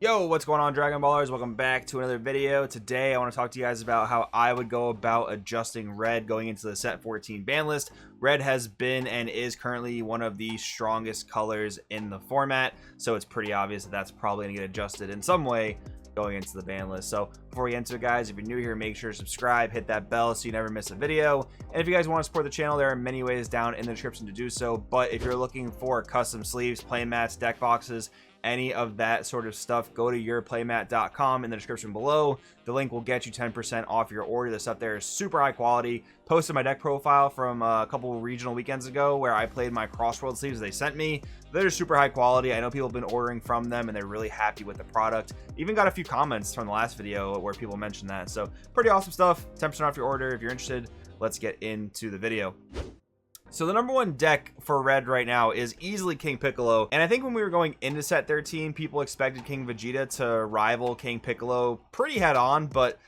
Yo, what's going on, Dragon Ballers? Welcome back to another video. Today I want to talk to you guys about how I would go about adjusting red going into the set 14 ban list. Red has been and is currently one of the strongest colors in the format, so it's pretty obvious that that's probably going to get adjusted in some way going into the ban list. So before we get into it, guys, if you're new here, make sure to subscribe, hit that bell so you never miss a video. And if you guys want to support the channel, there are many ways down in the description to do so. But if you're looking for custom sleeves, play mats, deck boxes, any of that sort of stuff, go to yourplaymat.com in the description below. The link will get you 10% off your order. The stuff there is super high quality. Posted my deck profile from a couple of regional weekends ago where I played my Crossworld sleeves they sent me. They're super high quality. I know people have been ordering from them and they're really happy with the product. Even got a few comments from the last video where people mentioned that. So pretty awesome stuff. 10% off your order if you're interested. Let's get into the video. So the number one deck for red right now is easily King Piccolo, and I think when we were going into set 13, people expected King Vegeta to rival King Piccolo pretty head on, but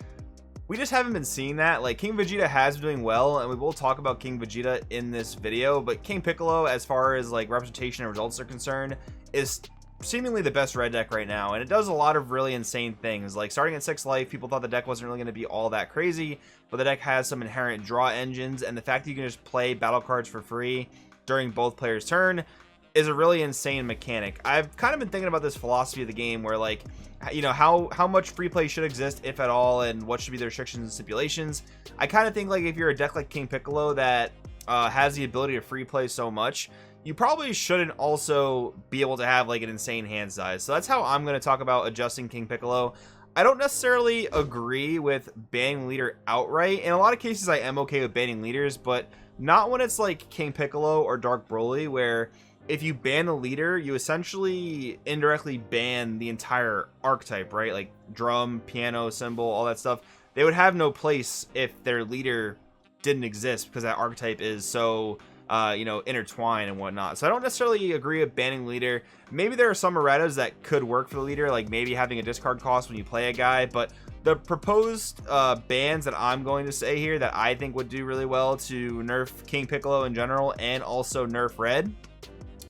we just haven't been seeing that. Like, King Vegeta has been doing well, and we will talk about King Vegeta in this video, but King Piccolo, as far as like representation and results are concerned, is seemingly the best red deck right now, and it does a lot of really insane things. Like, starting at 6 life, people thought the deck wasn't really going to be all that crazy, but the deck has some inherent draw engines, and the fact that you can just play battle cards for free during both players' turn is a really insane mechanic. I've kind of been thinking about this philosophy of the game where, like, you know, how much free play should exist, if at all, and what should be the restrictions and stipulations. I kind of think, like, if you're a deck like King Piccolo that has the ability to free play so much, you probably shouldn't also be able to have like an insane hand size. So that's how I'm going to talk about adjusting King Piccolo. I don't necessarily agree with banning leader outright. In a lot of cases, I am okay with banning leaders, but not when it's like King Piccolo or Dark Broly, where if you ban the leader, you essentially indirectly ban the entire archetype, right? Like drum, piano, cymbal, all that stuff. They would have no place if their leader didn't exist because that archetype is so you know, intertwined and whatnot. So I don't necessarily agree with banning leader. Maybe there are some erratas that could work for the leader, like maybe having a discard cost when you play a guy, but the proposed bans that I'm going to say here that I think would do really well to nerf King Piccolo in general and also nerf red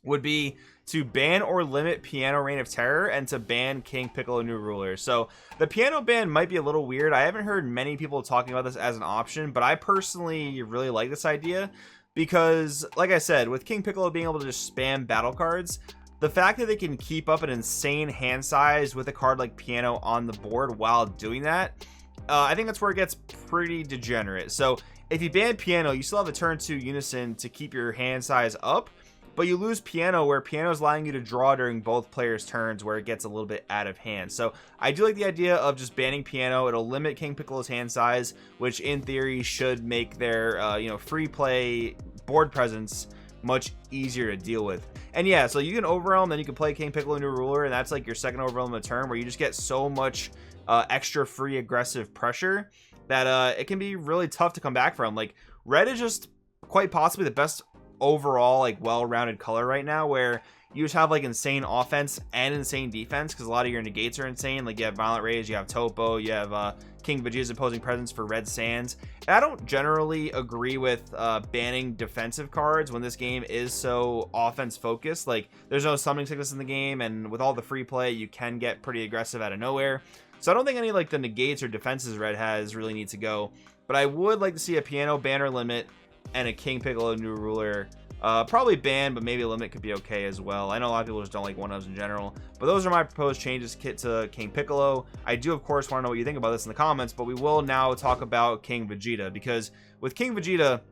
would be to ban or limit Piano Reign of Terror and to ban King Piccolo New Ruler. So the piano ban might be a little weird. I haven't heard many people talking about this as an option, but I personally really like this idea. Because, like I said, with King Piccolo being able to just spam battle cards, the fact that they can keep up an insane hand size with a card like Piano on the board while doing that, I think that's where it gets pretty degenerate. So if you ban Piano, you still have a turn 2 Unison to keep your hand size up, but you lose Piano, where Piano is allowing you to draw during both players' turns, where it gets a little bit out of hand. So I do like the idea of just banning Piano. It'll limit King Piccolo's hand size, which in theory should make their you know, free play board presence much easier to deal with. And yeah, so you can overwhelm, then you can play King Piccolo New Ruler, and that's like your second overwhelm of the turn, where you just get so much extra free aggressive pressure that it can be really tough to come back from. Like, red is just quite possibly the best overall like well-rounded color right now, where you just have like insane offense and insane defense, because a lot of your negates are insane. Like, you have Violent Rage, you have Topo, you have King Vegeta's opposing presence for red sands. And I don't generally agree with banning defensive cards when this game is so offense focused. Like, there's no summoning sickness in the game, and with all the free play, you can get pretty aggressive out of nowhere. So I don't think any like the negates or defenses red has really need to go, but I would like to see a piano banner limit and a King Piccolo New Ruler. Probably ban, but maybe a limit could be okay as well. I know a lot of people just don't like one-ofs in general, but those are my proposed changes to King Piccolo. I do, of course, want to know what you think about this in the comments, but we will now talk about King Vegeta, because with King Vegeta,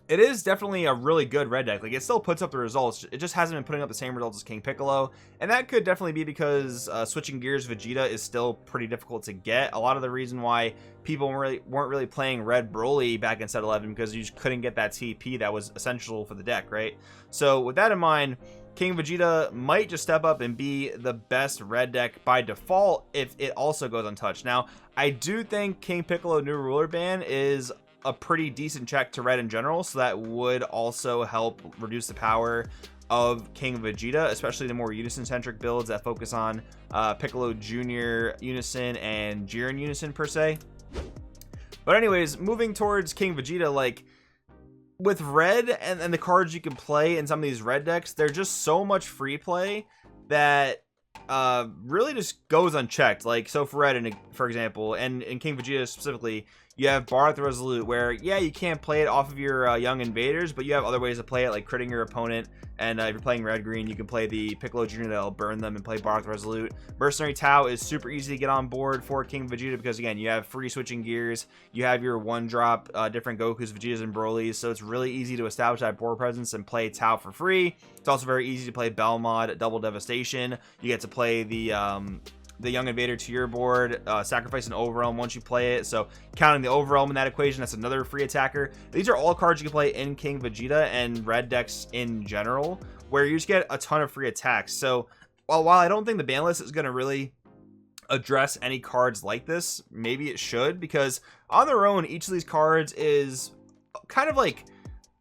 it is definitely a really good red deck. Like, it still puts up the results. It just hasn't been putting up the same results as King Piccolo, and that could definitely be because switching gears Vegeta is still pretty difficult to get. A lot of the reason why people weren't really playing red Broly back in set 11 because you just couldn't get that TP that was essential for the deck, right? So with that in mind, King Vegeta might just step up and be the best red deck by default if it also goes untouched. Now, I do think King Piccolo New Ruler ban is a pretty decent check to red in general, so that would also help reduce the power of King Vegeta, especially the more Unison-centric builds that focus on Piccolo Jr. Unison and Jiren Unison per se. But anyways, moving towards King Vegeta, like, with red and the cards you can play in some of these red decks, they're just so much free play that really just goes unchecked. Like, so for Red, for example, and in King Vegeta specifically, you have Bar the Resolute, where, yeah, you can't play it off of your young invaders, but you have other ways to play it, like critting your opponent. And if you're playing red-green, you can play the Piccolo Jr. that'll burn them and play Bar the Resolute. Mercenary Tau is super easy to get on board for King Vegeta because, again, you have free switching gears. You have your one-drop different Gokus, Vegetas, and Brolys, so it's really easy to establish that board presence and play Tau for free. It's also very easy to play Belmod, Double Devastation. You get to play the young invader to your board, sacrifice an overwhelm once you play it, so counting the overwhelm in that equation, that's another free attacker. These are all cards you can play in King Vegeta and red decks in general, where you just get a ton of free attacks. So while I don't think the ban list is going to really address any cards like this, maybe it should, because on their own, each of these cards is kind of like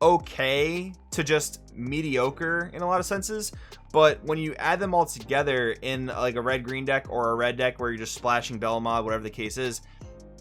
okay to just mediocre in a lot of senses. But when you add them all together in like a red-green deck or a red deck where you're just splashing Belmod, whatever the case is,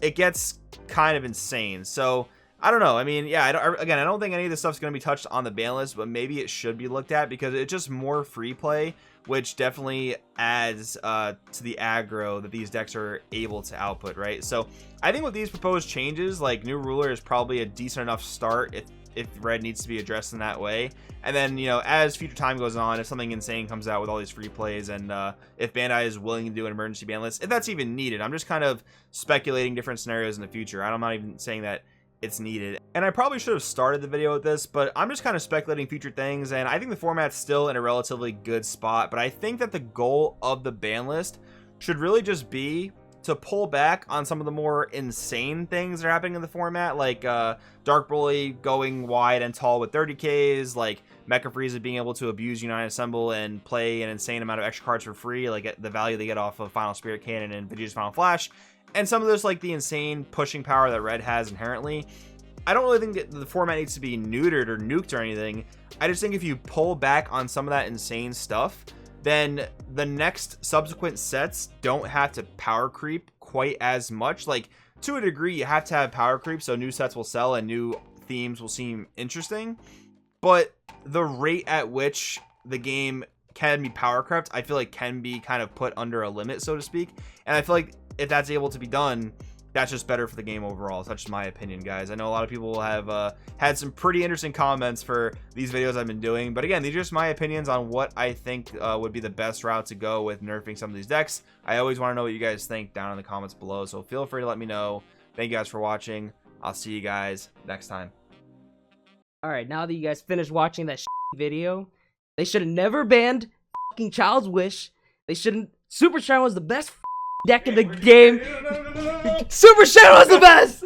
it gets kind of insane. So I don't know. I mean, yeah, I don't think any of this stuff's going to be touched on the ban list, but maybe it should be looked at because it's just more free play, which definitely adds to the aggro that these decks are able to output, right? So I think with these proposed changes, like New Ruler is probably a decent enough start if red needs to be addressed in that way. And then, you know, as future time goes on, if something insane comes out with all these free plays, and if Bandai is willing to do an emergency ban list, if that's even needed, I'm just kind of speculating different scenarios in the future. I'm not even saying that it's needed. And I probably should have started the video with this, but I'm just kind of speculating future things, and I think the format's still in a relatively good spot, but I think that the goal of the ban list should really just be to pull back on some of the more insane things that are happening in the format, like Dark Broly going wide and tall with 30Ks, like Mecha Frieza being able to abuse United Assemble and play an insane amount of extra cards for free, like the value they get off of Final Spirit Cannon and Vegeta's Final Flash, and some of this, like the insane pushing power that Red has inherently. I don't really think that the format needs to be neutered or nuked or anything. I just think if you pull back on some of that insane stuff, then the next subsequent sets don't have to power creep quite as much. Like, to a degree, you have to have power creep so new sets will sell and new themes will seem interesting. But the rate at which the game can be power crept, I feel like can be kind of put under a limit, so to speak. And I feel like if that's able to be done, that's just better for the game overall. That's just my opinion, guys. I know a lot of people have had some pretty interesting comments for these videos I've been doing, but again, these are just my opinions on what I think would be the best route to go with nerfing some of these decks. I always want to know what you guys think down in the comments below, so feel free to let me know. Thank you guys for watching. I'll see you guys next time. Alright, now that you guys finished watching that video, they should have never banned fucking Child's Wish. They shouldn't. Super Shadow was the best deck in the game. Super Shadow was the best!